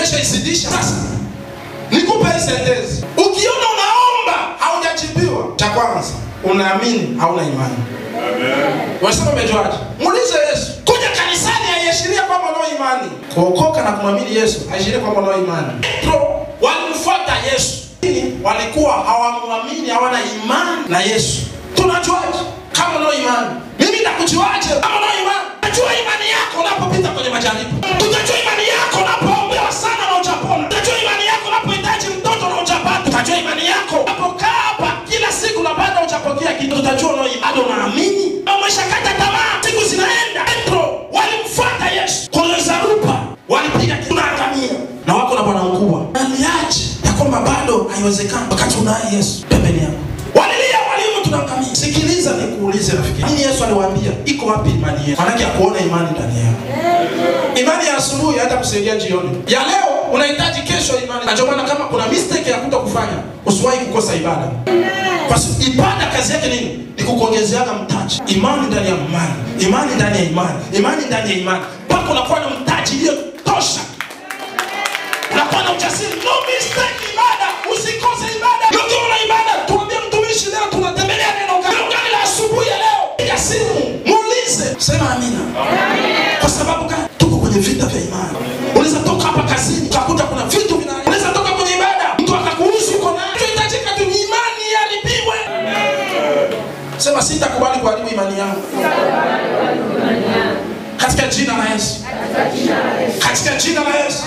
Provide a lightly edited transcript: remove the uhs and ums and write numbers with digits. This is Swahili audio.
umeshaizidisha. Sasa nikupe hii sentensi. Ukiona unaomba haujajibiwa, cha kwanza unaamini hauna imani. Amen. Wasema umejuaje? Muulize Yesu. Kuja kanisani haiashiria kwamba unao imani. Kuokoka na kumwamini Yesu haiashiria kwamba unao imani. Petro walimfuata Yesu. Walikuwa hawamwamini, hawana imani na Yesu. Tunajuaje kama unao imani? Mimi nakujuaje kama unao imani? Najua imani yako unapopita kwenye majaribu. Tutajua imani yako unapoombewa sana na hujapona. Tutajua imani yako unapohitaji mtoto na hujapata. Tutajua imani yako unapokaa hapa kila siku na bado hujapokea kitu. Tutajua unao imani, unaamini. Umeshakata tamaa, siku zinaenda. Petro walimfuata Yesu. Kule Zarupa walipiga tunaangamia. Na wako na bwana mkubwa. Aliaje ya kwamba bado haiwezekani wakati unaye Yesu pembeni yako. Walilia, walimu tunaangamia. Sikiliza nikuulize rafiki. Nini Yesu aliwaambia? Iko wapi imani yenu? Maana yake kuona imani ndani yako. Imani ya asubuhi hata kusaidia jioni. Ya leo unahitaji kesho imani. Na ndio maana kama kuna mistake ya kutokufanya, usiwahi kukosa ibada. Kwa sababu ibada kazi yake nini? Ni kukuongezeaga mtaji. Imani ndani ya imani. Imani ndani ya imani. Imani ndani ya imani. Mpaka unakuwa na mtaji ile tosha. Unakuwa na ujasiri. No mistake ibada. Usikose ibada. Ndio una ibada. Tuambie mtumishi leo tunatembelea neno gani la asubuhi ya leo. Piga simu, muulize. Sema amina. Amina. Kwa sababu gani? Tuko kwenye vita vya imani. Unaweza toka hapa kazini, utakuta kuna vitu vina. Unaweza toka kwenye ibada, mtu akakuhusu uko nayo. Tunahitajika tu imani yalipiwe. Sema sitakubali kuharibu imani yangu. Katika jina la Yesu. Katika jina la Yesu.